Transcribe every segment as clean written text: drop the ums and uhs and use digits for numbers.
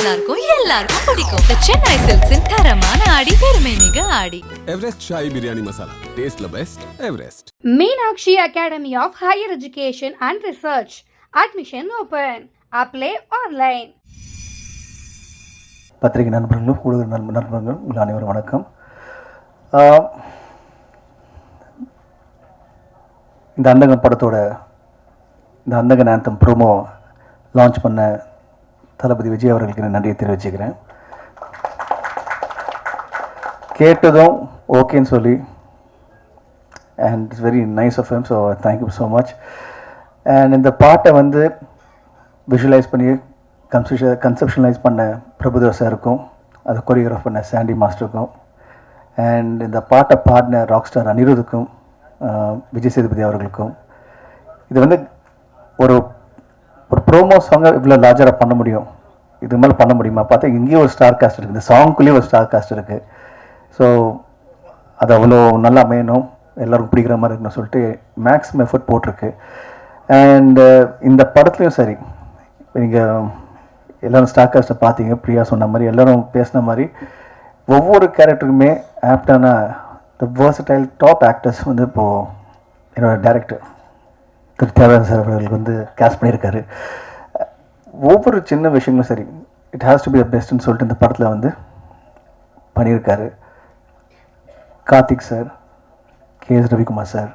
நல்லா இருக்கும், எல்லாருக்கும் பிடிக்கும். The Chennai Silks in தரமான ஆடி, பெருமை மிக ஆடி. Everest Chai Biryani Masala. Taste the best. Everest. Meenakshi Academy of Higher Education and Research. Admission open. Apply online. பத்திரிகை நண்பர்களும் ஊடக நண்பர்கள் உங்கள் அனைவரும் வணக்கம். இந்த அந்தகன் படத்தோட இந்த அந்தகன் ஆந்தம் ப்ரோமோ லான்ச் பண்ண தளபதி விஜய் அவர்களுக்கு நான் நன்றியை தெரிவிச்சுக்கிறேன். கேட்டதும் ஓகேன்னு சொல்லி and it's very nice of him, so thank you so much. And இந்த பாட்டை வந்து விஷுவலைஸ் பண்ணி கன்செப்ஷனலைஸ் பண்ண பிரபுதேவா சாருக்கும், அதை கொரியோகிராஃப் பண்ண சாண்டி மாஸ்டருக்கும், அண்ட் இந்த பாட்டை பாடின ராக் ஸ்டார் அனிருத்துக்கும், விஜய் சேதுபதி அவர்களுக்கும். இது வந்து ஒரு ப்ரோமோ சாங்கை இவ்வளோ லார்ஜராக பண்ண முடியும், இது மேலே பண்ண முடியுமா பார்த்தா இங்கேயும் ஒரு ஸ்டார் காஸ்ட் இருக்குது, இந்த சாங்குள்ளேயும் ஒரு ஸ்டார் காஸ்ட் இருக்குது. ஸோ அது அவ்வளோ நல்லா அமையணும், எல்லோருக்கும் பிடிக்கிற மாதிரி இருக்குன்னு சொல்லிட்டு மேக்ஸிமம் எஃபர்ட் போட்டிருக்கு. அண்டு இந்த படத்துலையும் சரி, நீங்கள் எல்லோரும் ஸ்டார் காஸ்ட்டை பார்த்தீங்க, பிரியா சொன்ன மாதிரி எல்லோரும் பேசின மாதிரி ஒவ்வொரு கேரக்டருக்குமே ஆப்டான த வேர்சடைல் டாப் ஆக்டர்ஸ் வந்து இப்போது என்னோட டைரக்டர் திரு தேவராஜன் சார் அவர்களுக்கு வந்து கேஸ்ட் பண்ணியிருக்காரு. ஒவ்வொரு சின்ன விஷயங்களும் சரி, it has to be the பெஸ்ட்னு சொல்லிட்டு இந்த படத்தில் வந்து பண்ணியிருக்காரு. Karthik sir, KS Ravikumar sir,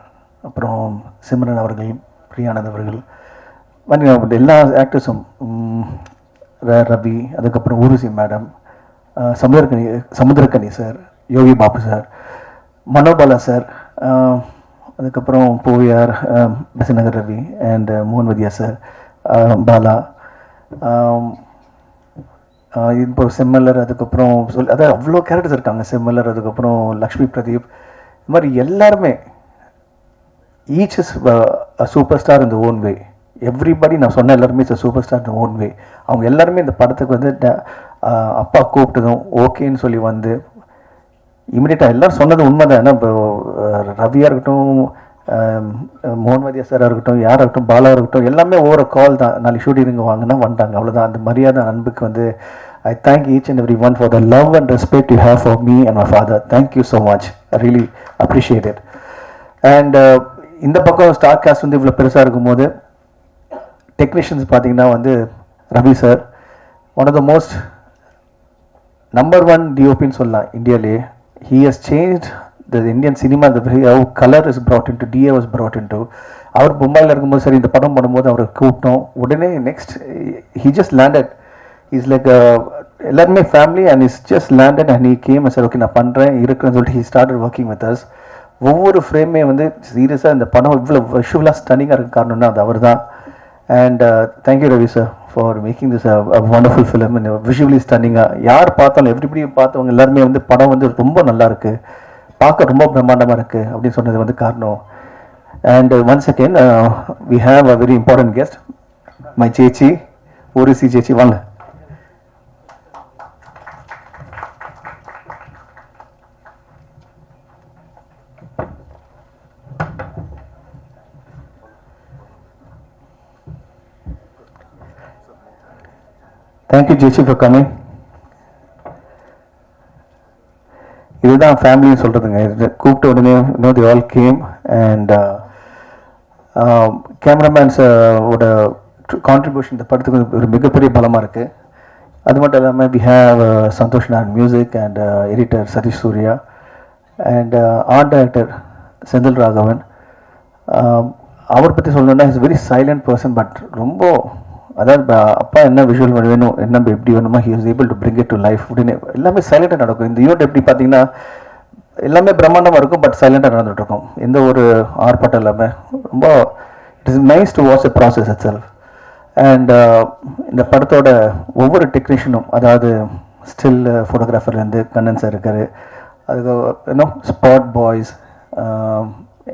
அப்புறம் சிம்ரன் அவர்கள், பிரியானந்த் அவர்கள், எல்லா ஆக்டர்ஸும், ரவி, அதுக்கப்புறம் Urvashi madam, Samuthirakani sir, Yogi Babu sir, Manobala sir, அதுக்கப்புறம் பூவியார், பசநகர் ரவி அண்ட் மோகன்வதியா சார், பாலா, இப்போ செம்மல்லர், அதுக்கப்புறம் அதாவது அவ்வளோ கேரக்டர்ஸ் இருக்காங்க. செம்மல்லர், அதுக்கப்புறம் லக்ஷ்மி பிரதீப், இது மாதிரி எல்லாருமே ஈச் இஸ் சூப்பர் ஸ்டார் இந்த ஓன் வே. எவ்ரிபடி நான் சொன்ன எல்லாருமே இட்ஸ் சூப்பர் ஸ்டார் இந்த ஓன் வே. அவங்க எல்லாருமே இந்த படத்துக்கு வந்து அப்பா கூப்பிட்டதும் ஓகேன்னு சொல்லி வந்து இமீடியட்டாக எல்லோரும் சொன்னது உண்மை தான். ஏன்னா இப்போ ரவியாக இருக்கட்டும், மோகன்வதியா சாராக இருக்கட்டும், யாராக இருக்கட்டும், பாலாக இருக்கட்டும், எல்லாமே ஒவ்வொரு கால் தான். நாளைக்கு ஷூட்டிங் வாங்கினா வந்துட்டாங்க, அவ்வளோதான். அந்த மரியாதை அன்புக்கு வந்து I thank each and every one for the love and respect you have for me and my father. Thank you so much, I really appreciate it. And இந்த பக்கம் ஸ்டார் காஸ்ட் வந்து இவ்வளோ பெருசாக இருக்கும்போது டெக்னீஷியன்ஸ் பார்த்தீங்கன்னா வந்து Ravi sir one of the most number 1 டிஓபின்னு சொல்லலாம் இந்தியாவிலேயே. He has changed the Indian cinema, the way how color is brought into, DA was brought into. அவர் மும்பையில் இருக்கும்போது சரி, இந்த படம் பண்ணும்போது அவரை கூப்பிட்டோம், உடனே next he just landed. He's like எல்லாருமே family and he's just landed and he came and said okay நான் பண்ணுறேன் இருக்குன்னு சொல்லிட்டு he started working with us. ஒவ்வொரு ஃப்ரேமே வந்து சீரியஸாக இந்த படம் இவ்வளோ விஷுவலாக ஸ்டன்னிங்காக இருக்க காரணம்னா அது அவர் தான். And thank you Ravi sir for making this wonderful film and visually ஸ்டன்னிங்காக. யார் பார்த்தாலும் எவ்ரிபடி பார்த்தவங்க எல்லாருமே வந்து படம் வந்து ரொம்ப நல்லா இருக்குது, பார்க்க ரொம்ப பிரம்மாண்டமாக இருக்குது அப்படின்னு சொன்னது வந்து காரணம். And once again we have a very important guest, my சேச்சி, ஊர்வசி சேச்சி, வாங்க. Thank you Jechi for coming. இதுதான் ஃபேமிலின்னு சொல்கிறதுங்க. கூப்பிட்ட உடனே they all came and cameramen ஓட கான்ட்ரிபியூஷன் இந்த படத்துக்கு ஒரு மிகப்பெரிய பலமாக இருக்குது. அது மட்டும் இல்லாமல் we have Santhosh Narayan music and editor Sathish Surya and art director Senthil Raghavan. அவர் பற்றி சொல்லணுன்னா is very silent person, but ரொம்ப அதாவது அப்பா என்ன விஷுவல் வேணும், என்ன எப்படி வேணுமோ he was able to bring it to life. உடனே எல்லாமே சைலண்டாக நடக்கும். இந்த ஈவெண்ட் எப்படி பார்த்தீங்கன்னா எல்லாமே பிரம்மாண்டமாக இருக்கும், பட் சைலண்டாக நடந்துகிட்டு இருக்கும், எந்த ஒரு ஆர்ப்பாட்டம் இல்லாமல். ரொம்ப it is nice to watch the process it self. And இந்த படத்தோட ஒவ்வொரு டெக்னீஷியனும், அதாவது ஸ்டில் ஃபோட்டோகிராஃபர்லேருந்து கண்ணன் சார் இருக்கார், அதுக்கு இன்னும் ஸ்பாட் பாய்ஸ்,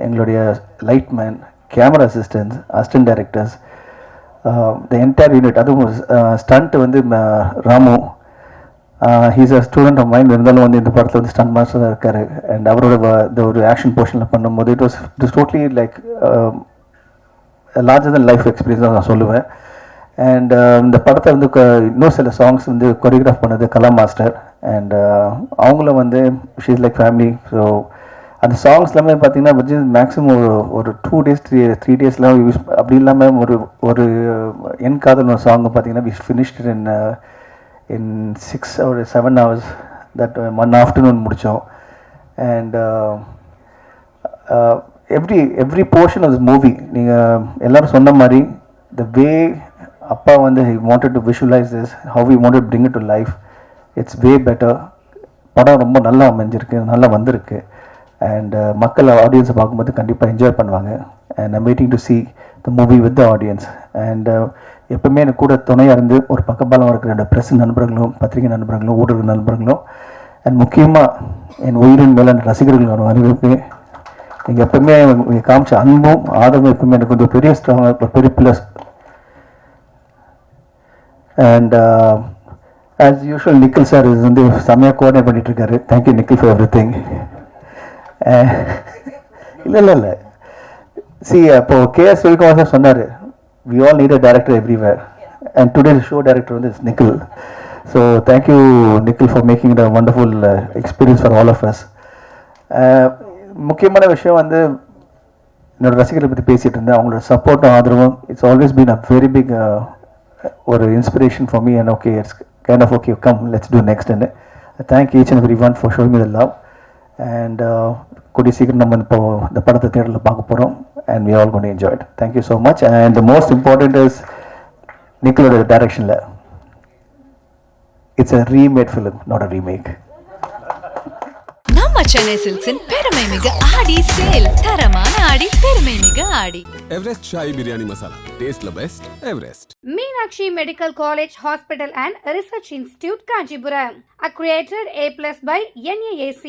எங்களுடைய lightman, camera assistants, assistant directors, the entire unit. அதுவும் ஸ்டண்ட் வந்து Ramu, he's a student of mind, இருந்தாலும் வந்து இந்த படத்தில் வந்து ஸ்டண்ட் மாஸ்டராக இருக்கார். அண்ட் அவரோட இந்த ஒரு ஆக்ஷன் போர்ஷனில் பண்ணும்போது it was totally like larger than life experience தான் நான் சொல்லுவேன். அண்ட் இந்த படத்தை வந்து இன்னும் சில சாங்ஸ் வந்து கொரியோகிராஃப் பண்ணது கலா மாஸ்டர். அண்ட் அவங்களும் வந்து ஷீஸ் லைக் ஃபேமிலி. ஸோ அந்த சாங்ஸ் எல்லாமே பார்த்தீங்கன்னா வித்தின் மேக்ஸிமம் ஒரு 2 days 3 daysலாம் யூஸ் அப்படி இல்லாமல் ஒரு என் காதல் ஒரு சாங் பார்த்தீங்கன்னா we finished in 6 or 7 hours. That one afternoon முடித்தோம். And every portion of this movie நீங்கள் எல்லோரும் சொன்ன மாதிரி த வே அப்பா வந்து he wanted to visualize this, how we wanted to bring it to life, it's way better. படம் ரொம்ப நல்லா அமைஞ்சிருக்கு, நல்லா வந்திருக்கு. அண்ட் மக்கள் ஆடியன்ஸை பார்க்கும்போது கண்டிப்பாக என்ஜாய் பண்ணுவாங்க. And I'm waiting to see the movie with the audience. And எப்பவுமே எனக்கு கூட துணையாக இருந்து ஒரு பக்கபாலம் இருக்கிற என்னோட ப்ரெஸ் நண்பர்களும் பத்திரிகை நண்பர்களும் ஊடக நண்பர்களும் அண்ட் முக்கியமாக என் உயிரின் மேலே ரசிகர்கள் அனைவருமே நீங்கள் எப்பவுமே நீங்கள் காமிச்ச அன்பும் ஆதரவும் எப்பவுமே எனக்கு கொஞ்சம் பெரிய ஸ்ட்ராங்காக ஒரு பெரிய plus. And as usual Nikhil sir இது வந்து செம்மையாக கோஆர்டினேட் பண்ணிகிட்ருக்காரு. Thank you Nikhil for everything. இல்லை சி அப்போது கேஎஸ் ரவிக்குமார் சார் சொன்னார் we all need a director everywhere. And today show director வந்து is Nikhil. So thank you Nikhil for making it a wonderful experience for all of us. முக்கியமான விஷயம் வந்து என்னோடய ரசிகர்களை பற்றி பேசிகிட்டு இருந்தேன். அவங்களோட சப்போர்ட்டும் ஆதரவும் it's always been a very big ஒரு inspiration for me. And okay it's kind of okay come let's do next. And thank each and every one for showing me the love. And கூடிய சீக்கிரம் நம்ம இப்போ இந்த படத்தை தேட்டரில் பார்க்க போகிறோம். And we all gonna enjoy it. Thank you so much. And the most important is நிக்கிலோட டைரக்ஷனில் it's a remade film, not a remake. நம்ம சென்னை சில்க்ஸின் பெருமை மிகு ஆடி சேல். தரமான ஆடி, பெருமை மிகு ஆடி. எவரெஸ்ட் ஷாஹி பிரியாணி மசாலா, டேஸ்ட்ல best Everest. Meenakshi Medical College, Hospital and Research Institute, Kanchipuram. Accredited A+ by NAAC.